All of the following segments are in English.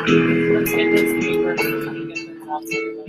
Let's get this paper and get them all together.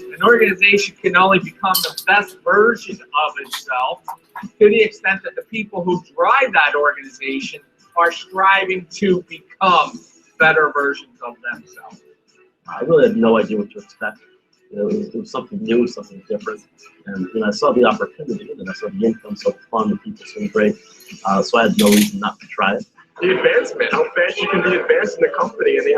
An organization can only become the best version of itself to the extent that the people who drive that organization are striving to become better versions of themselves. I really had no idea what to expect. It was something new, something different. And I saw the opportunity, and I saw the income so fun, the people so great. So I had no reason not to try it. The advancement, how fast you can be advanced in the company and the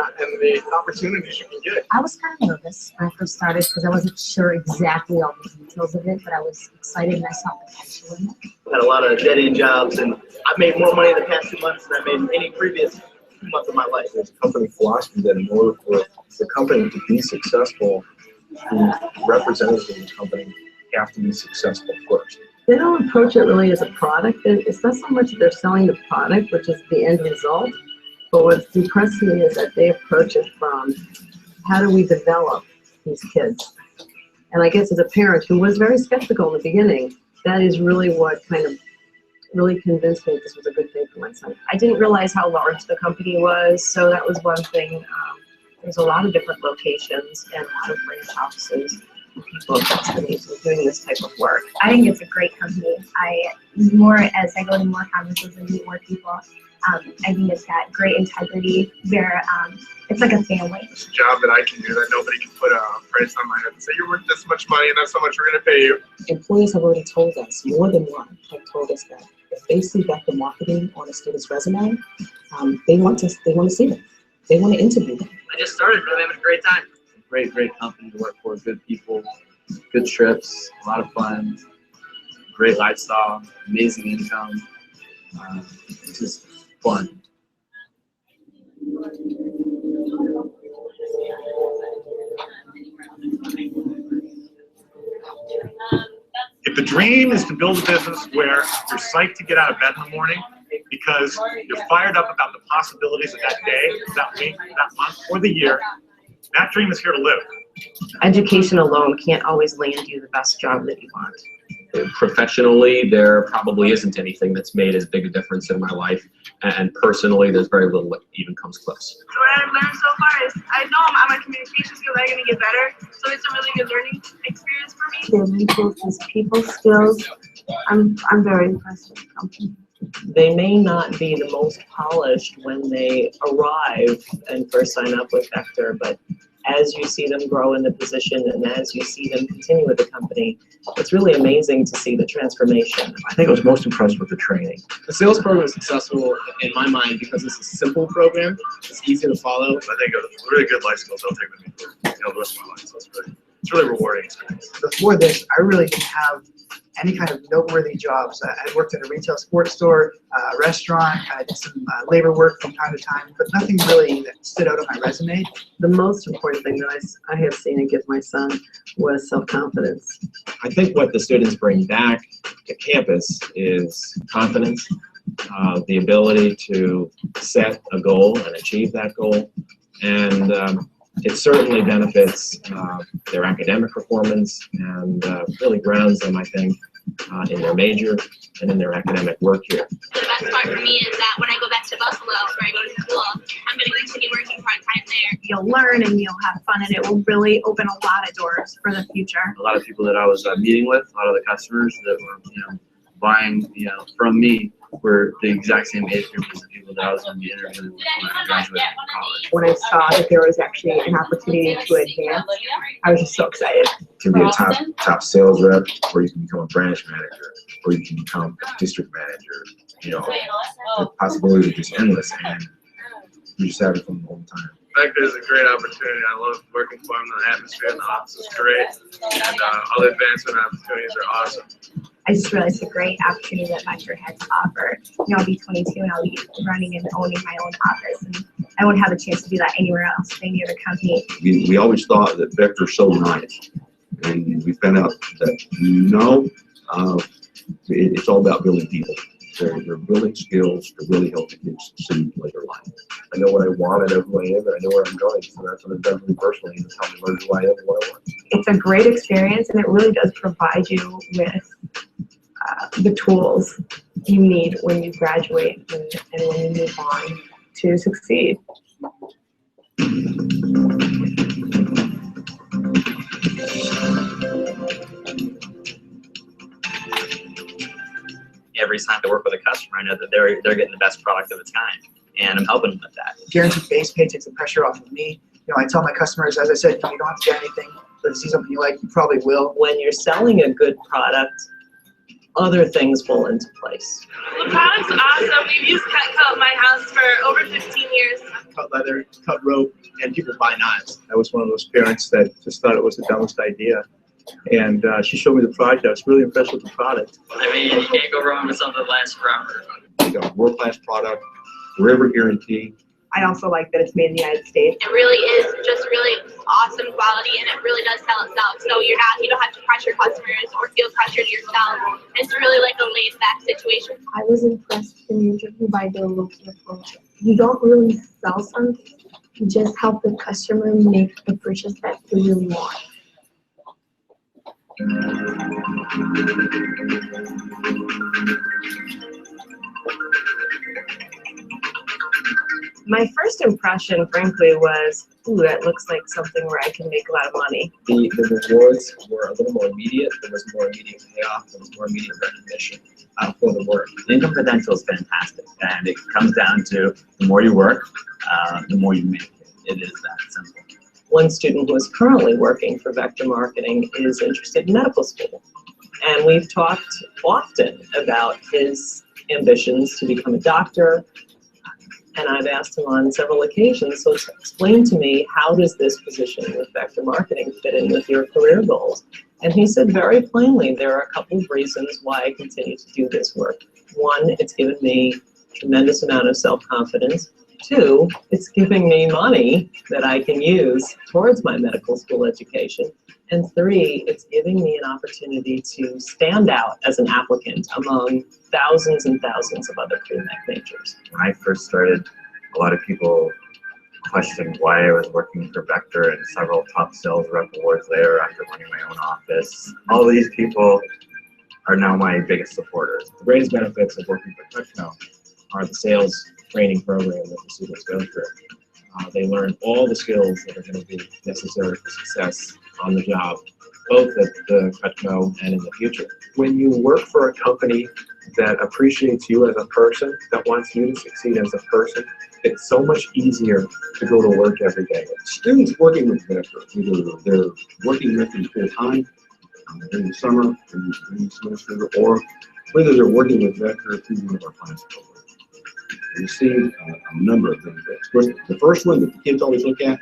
opportunities you can get. I was kind of nervous when I first started because I wasn't sure exactly all the details of it, but I was excited and I saw potential in it. I had a lot of dead-end jobs, and I made more money in the past 2 months than I made in any previous 2 months of my life. There's a company philosophy that in order for the company to be successful, the representatives of the company have to be successful first. They don't approach it really as a product. It's not so much that they're selling the product, which is the end result, but what's impressed me is that they approach it from how do we develop these kids? And I guess as a parent who was very skeptical in the beginning, that is really what kind of really convinced me that this was a good thing for my son. I didn't realize how large the company was, so that was one thing. There's a lot of different locations and a lot of branch offices. People of destinies and doing this type of work. I think it's a great company. As I go to more conferences and meet more people, I think it's got great integrity. It's like a family. It's a job that I can do that nobody can put a price on my head and say, you're worth this much money and that's how much we're going to pay you. Employers have already told us, more than one have told us that if they see Dr. Marketing on a student's resume, they want to see them. They want to interview them. I just started, but I'm having a great time. Great company to work for, good people, good trips, a lot of fun, great lifestyle, amazing income, just fun. If the dream is to build a business where you're psyched to get out of bed in the morning because you're fired up about the possibilities of that day, that week, that month, or the year, that dream is here to live. Education alone can't always land you the best job that you want. Professionally, there probably isn't anything that's made as big a difference in my life, and personally, there's very little that even comes close. What I've learned so far is I know my communication skills are going to get better, so it's a really good learning experience for me. Their mentors, people skills, I'm very impressed with the company. They may not be the most polished when they arrive and first sign up with Vector, but as you see them grow in the position and as you see them continue with the company, it's really amazing to see the transformation. I think I was most impressed with the training. The sales program is successful in my mind because it's a simple program. It's easy to follow. I think it was really good life skills I'll take with me for the rest of my life. So it's really rewarding experience. Before this, I really didn't have any kind of noteworthy jobs. I worked at a retail sports store, a restaurant, I did some labor work from time to time, but nothing really that stood out on my resume. The most important thing that I have seen and give my son was self-confidence. I think what the students bring back to campus is confidence, the ability to set a goal and achieve that goal, and it certainly benefits their academic performance and really grounds them, I think, in their major and in their academic work here. The best part for me is that when I go back to Buffalo, where I go to school, I'm going to continue working part-time there. You'll learn and you'll have fun, and it will really open a lot of doors for the future. A lot of people that I was meeting with, a lot of the customers that were, buying, from me were the exact same age group as the people that I was going to be interviewing with when I graduated from college. When I saw that there was actually an opportunity to advance, I was just so excited. You can be a top sales rep, or you can become a branch manager, or you can become a district manager. The possibilities are just endless, and you just have it from the whole time. Vector is a great opportunity. I love working for them. The atmosphere in the office is great, and all the advancement opportunities are awesome. I just realized the great opportunity that Vector had to offer. I'll be 22 and I'll be running and owning my own office, and I won't have a chance to do that anywhere else, any other company. We always thought that Vector's so nice, and we found out that no, it's all about building people. They're building skills to really help the kids succeed in later life. I know what I want, I know who I am, and I know where I'm going. So that's what I've done for me personally, is help me learn who I am and what I want. It's a great experience, and it really does provide you with the tools you need when you graduate and when you move on to succeed. Every time I work with a customer, I know that they're getting the best product of its kind, and I'm helping them with that. Guaranteed base pay takes the pressure off of me. I tell my customers, as I said, you don't have to get anything, but if you see something you like, you probably will. When you're selling a good product, other things fall into place. The product's awesome. We've used Cutco at my house for over 15 years. Cut leather, cut rope, and people buy knives. I was one of those parents that just thought it was the dumbest idea. And she showed me the product. I was really impressed with the product. I mean, you can't go wrong with something that lasts forever. We got a world-class product, forever guarantee. I also like that it's made in the United States. It really is just really awesome quality, and it really does sell itself. So you don't have to pressure customers or feel pressured yourself. It's really like a laid-back situation. I was impressed in the interview by their looking approach. You don't really sell something; you just help the customer make the purchase that they really want. My first impression, frankly, was, ooh, that looks like something where I can make a lot of money. The rewards were a little more immediate. There was more immediate payoff. There was more immediate recognition for the work. The income potential is fantastic, and it comes down to the more you work, the more you make. It is that simple. One student who is currently working for Vector Marketing is interested in medical school. And we've talked often about his ambitions to become a doctor. And I've asked him on several occasions, so explain to me, how does this position with Vector Marketing fit in with your career goals? And he said very plainly, there are a couple of reasons why I continue to do this work. One, it's given me a tremendous amount of self-confidence. Two, it's giving me money that I can use towards my medical school education. And three, it's giving me an opportunity to stand out as an applicant among thousands and thousands of other pre-med majors. When I first started, a lot of people questioned why I was working for Vector, and several top sales rep awards there after running my own office. All these people are now my biggest supporters. The greatest benefits of working for Cutco are the sales training program that the students go through. They learn all the skills that are going to be necessary for success on the job, both at the Cutco and in the future. When you work for a company that appreciates you as a person, that wants you to succeed as a person, it's so much easier to go to work every day. Students working with Vector, either they're working with them full-time during the summer, during the semester, or whether they're working with Vector through one of our class programs. We receive a number of benefits. The first one that the kids always look at,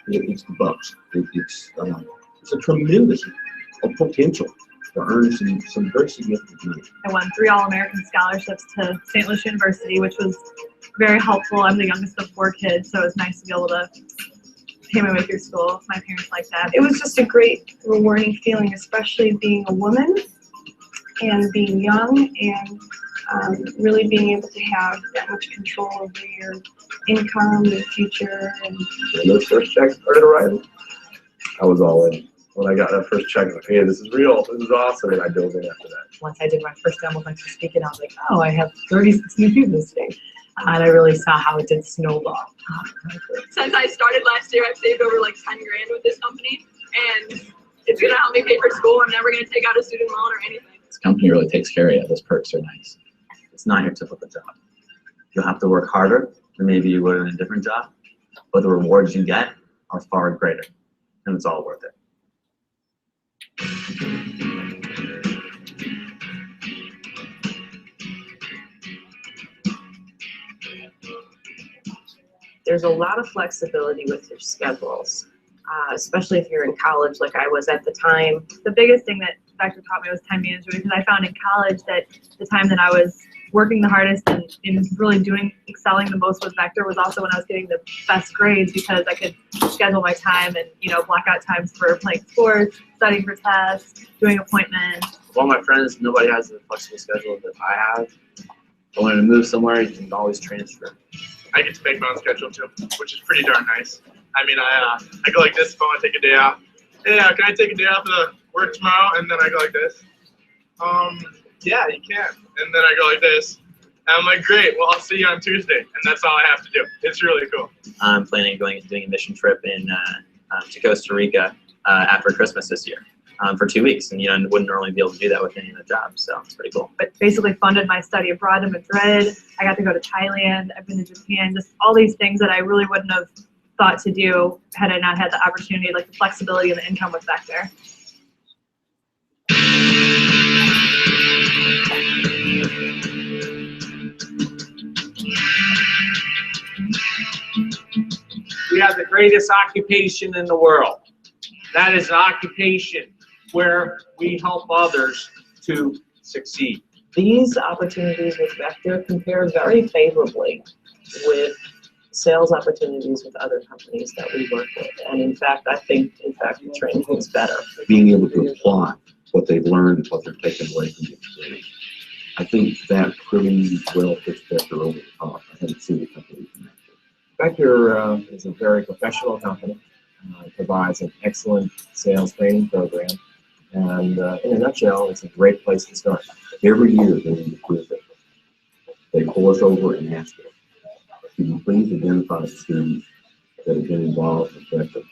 it's the bucks. It's a tremendous potential to earn some very significant money. I won 3 All-American scholarships to St. Louis University, which was very helpful. I'm the youngest of 4 kids, so it was nice to be able to pay my way through school. My parents like that. It was just a great, rewarding feeling, especially being a woman and being young and really being able to have that much control over your income, your future. And when those first checks started arriving, I was all in. When I got that first check, I was like, hey, this is real, this is awesome, and I dove in after that. Once I did my first demo like for speaking, I was like, oh, I have 36 new people today. And I really saw how it did snowball. since I started last year, I've saved over like 10 grand with this company, and it's gonna help me pay for school. I'm never gonna take out a student loan or anything. This company really takes care of you. Those perks are nice. It's not your typical job. You'll have to work harder than maybe you would in a different job, but the rewards you get are far greater, and it's all worth it. there's a lot of flexibility with your schedules, especially if you're in college like I was at the time. The biggest thing that Vector taught me was time management, because I found in college that the time that I was working the hardest and really excelling the most with Vector was also when I was getting the best grades, because I could schedule my time and, block out times for playing sports, studying for tests, doing appointments. Of all my friends, nobody has a flexible schedule that I have. If I wanted to move somewhere, you can always transfer. I get to make my own schedule too, which is pretty darn nice. I mean, I go like this if I want to take a day off. Hey, can I take a day off to work tomorrow? And then I go like this. Yeah, you can. And then I go like this. And I'm like, great, well, I'll see you on Tuesday. And that's all I have to do. It's really cool. I'm planning on doing a mission trip to Costa Rica after Christmas this year for 2 weeks. And, I wouldn't normally be able to do that with any other job. So it's pretty cool. But basically funded my study abroad in Madrid. I got to go to Thailand. I've been to Japan. Just all these things that I really wouldn't have thought to do had I not had the opportunity, like the flexibility and the income was back there. We have the greatest occupation in the world. That is an occupation where we help others to succeed. These opportunities with Vector compare very favorably with sales opportunities with other companies that we work with. And in fact, I think the training is better. Being able to apply what they've learned and what they're taking away from the experience. I think that pretty well fits Vector over the top. I haven't seen a company from that. Vector is a very professional company. It provides an excellent sales training program. And in a nutshell, it's a great place to start. Every year they improve it. They pull us over and ask us, can you please identify the students that have been involved with Vector?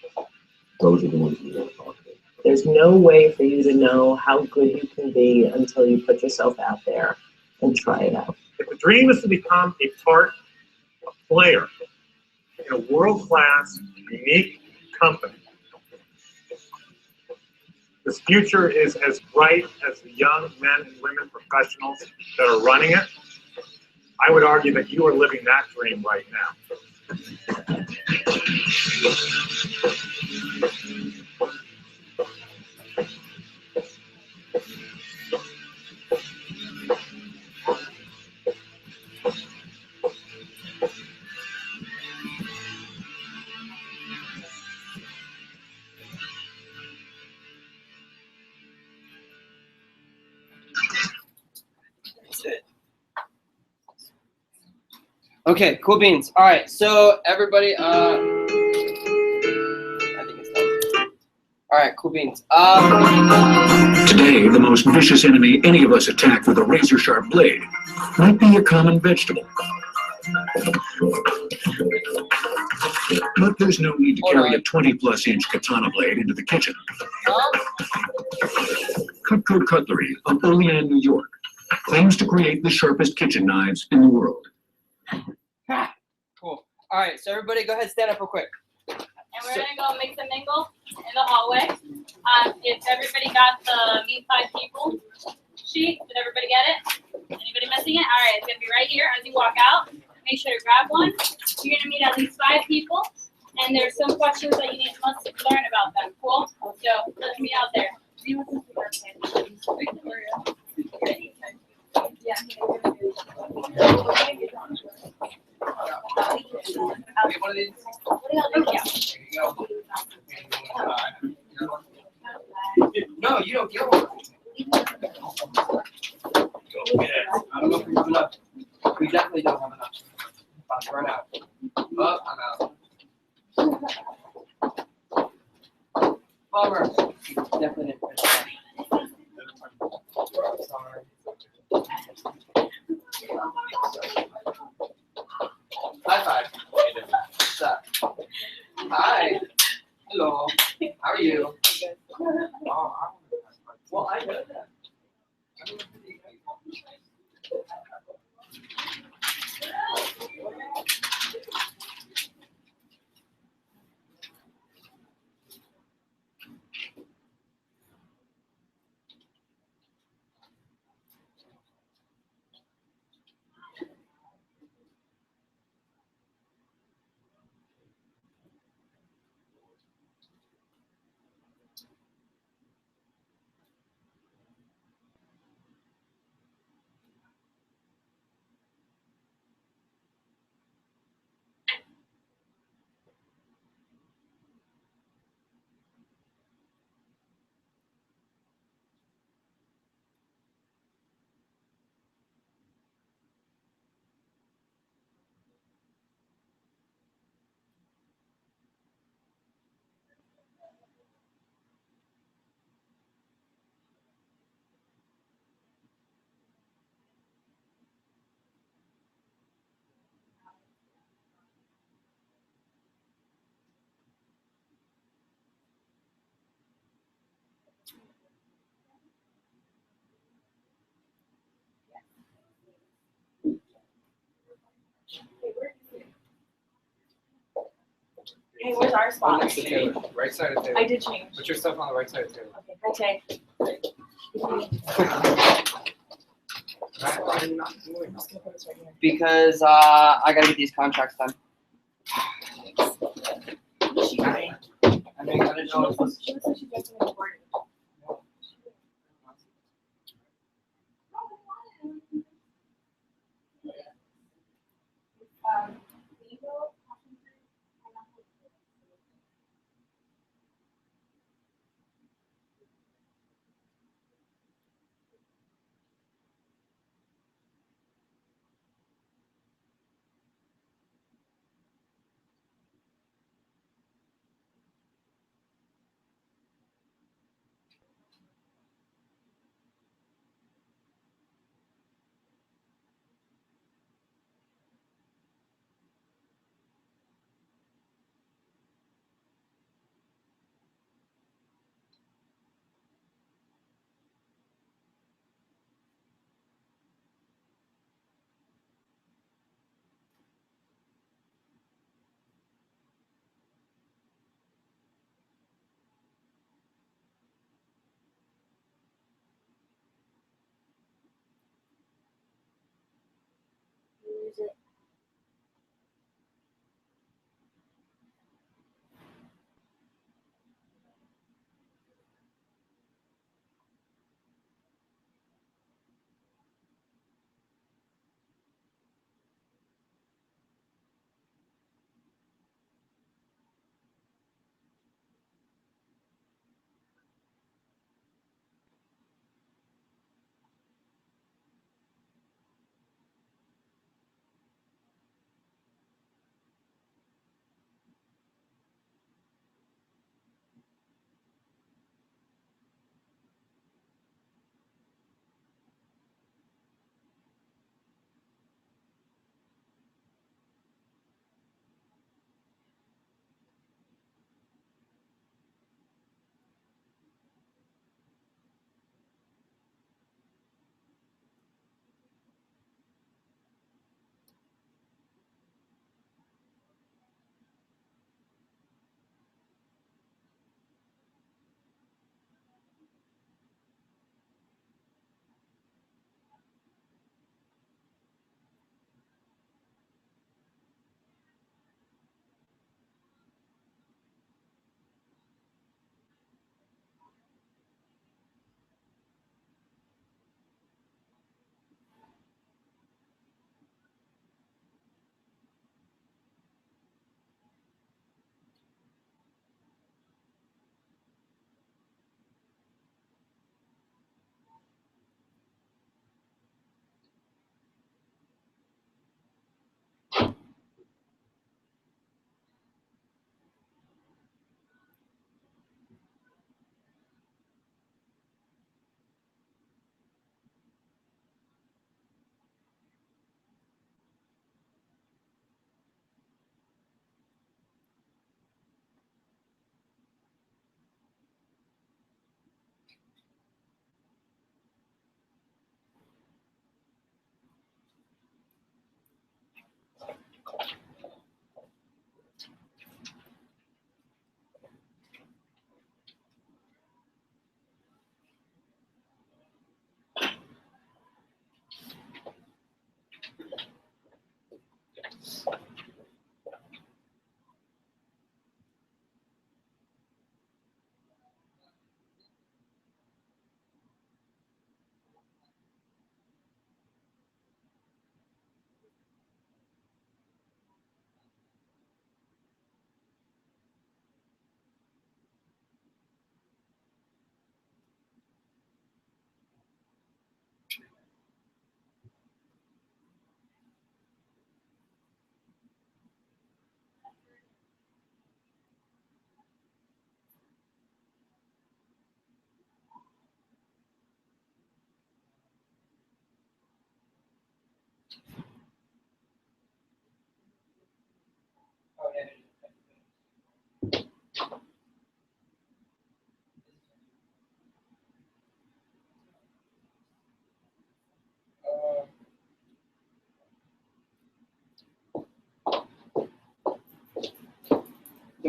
Those are the ones we want to talk to. There's no way for you to know how good you can be until you put yourself out there and try it out. If the dream is to become a player in a world-class, unique company, this future is as bright as the young men and women professionals that are running it. I would argue that you are living that dream right now. Okay, cool beans. All right, so everybody, I think it's done. All right, cool beans. Today, the most vicious enemy any of us attack with a razor-sharp blade might be a common vegetable. But there's no need to carry a 20-plus inch katana blade into the kitchen. Cutco Cutlery of Olean, New York, claims to create the sharpest kitchen knives in the world. Cool. All right, so everybody go ahead, stand up real quick. And we're going to go mix and mingle in the hallway. If everybody got the meet 5 people sheet, did everybody get it? Anybody missing it? All right, it's going to be right here as you walk out. Make sure to grab one. You're going to meet at least 5 people, and there's some questions that you must learn about them. Cool? So let's meet out there. No, you don't get one. I don't know if we have enough. We definitely don't have enough. About to run out. Oh, I'm out. Bummer. Definitely didn't finish that. Sorry. High five. What's up? Hi. Hello. How are you? Well, I know that. Hey, where's our spot? Next to Taylor, right side of Taylor. I did change. Put your stuff on the right side of Taylor. Okay, hi Tay. Why are you not doing I'm just gonna put this right here. Because I gotta get these contracts done. Hi. I mean, I didn't know it was. She looks like she's getting recorded.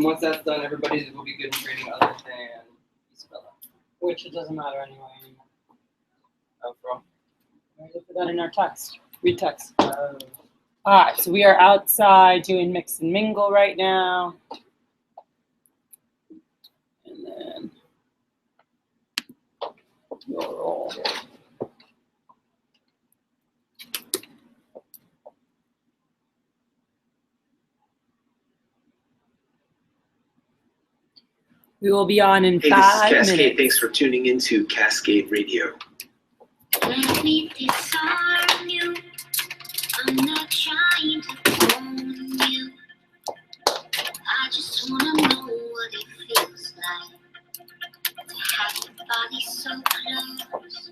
And once that's done, everybody will be good in training other than Isabella. Which it doesn't matter anyway anymore. Oh, bro. We put that in our text. Read text. All right, so we are outside doing mix and mingle right now. And then we'll roll. We will be on in 5 Hey, this is Cascade. minutes. Thanks for tuning into Cascade Radio. Let me disarm you. I'm not trying to own you. I just wanna know what it feels like to have your body so close.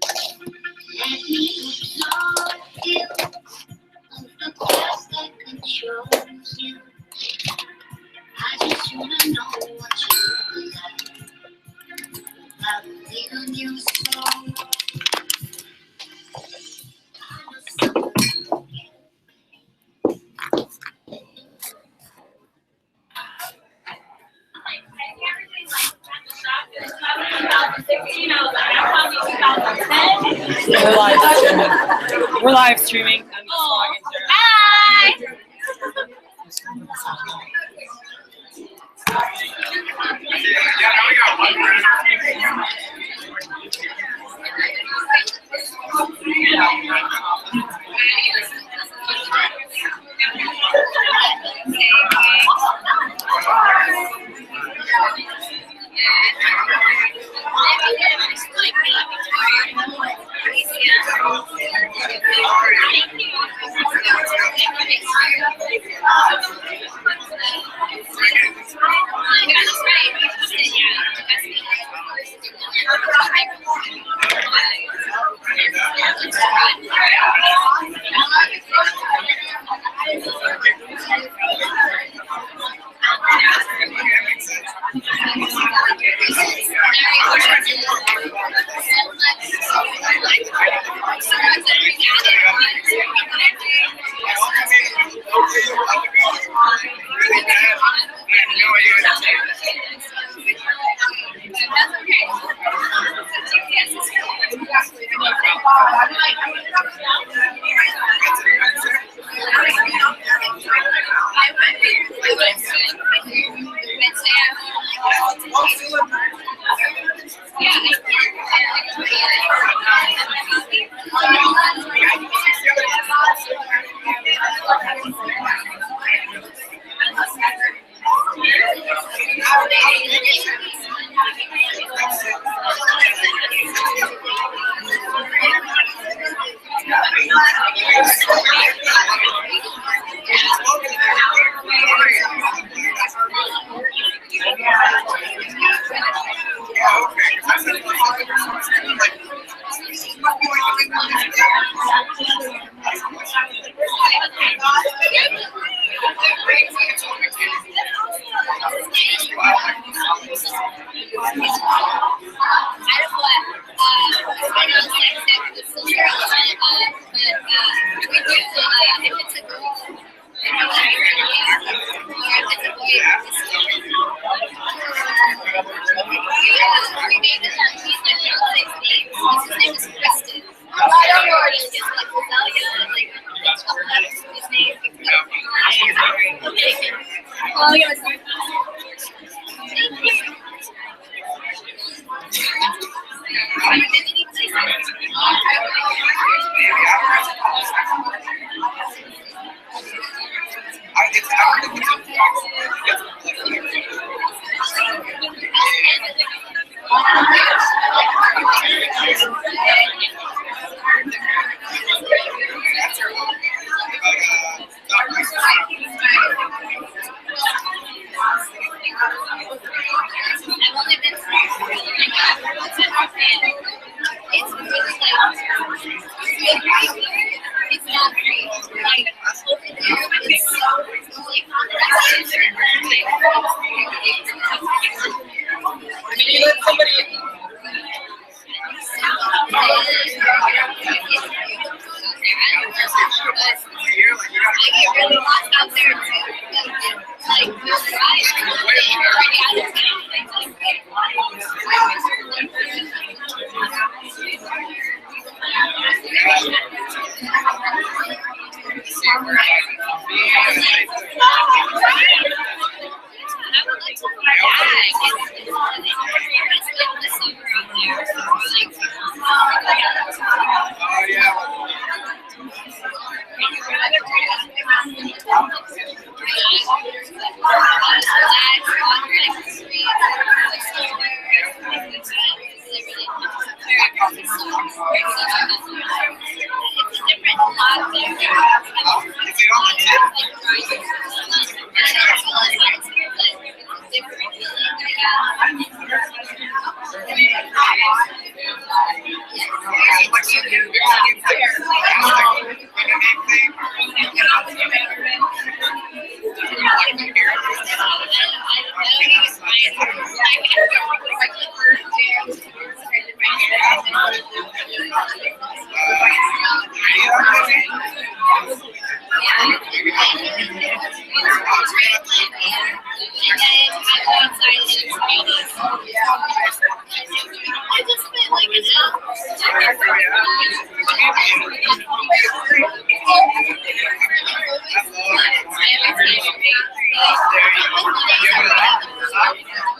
Let me absorb you of the past that controls you. I just wanna know what you look like without leaving your soul. We're live streaming. Hi!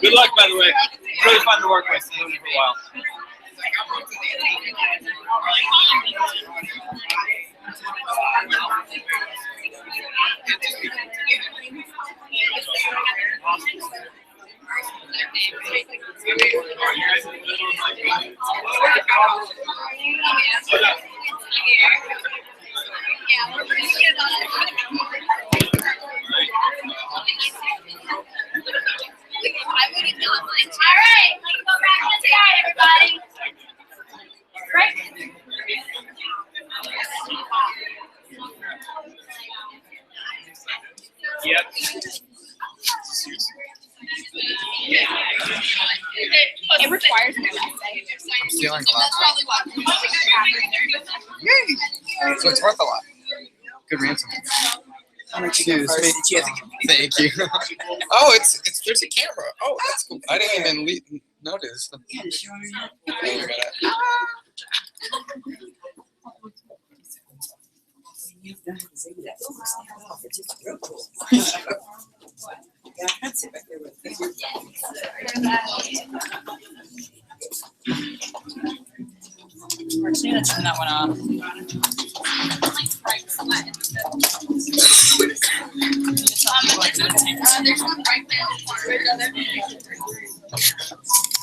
Good luck, by the way. It's really fun to work with. I've known you for a while. Yep. It requires an essay. I'm stealing a lot. That's probably what. Yay! So it's worth a lot. Good ransom. Excuse me. Thank you. Oh, it's there's a camera. Oh, that's cool. I didn't even notice. Martina turned that one off.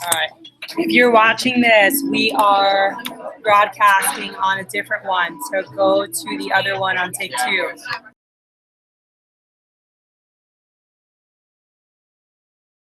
All right. If you're watching this, we are broadcasting on a different one. So go to the other one on take 2.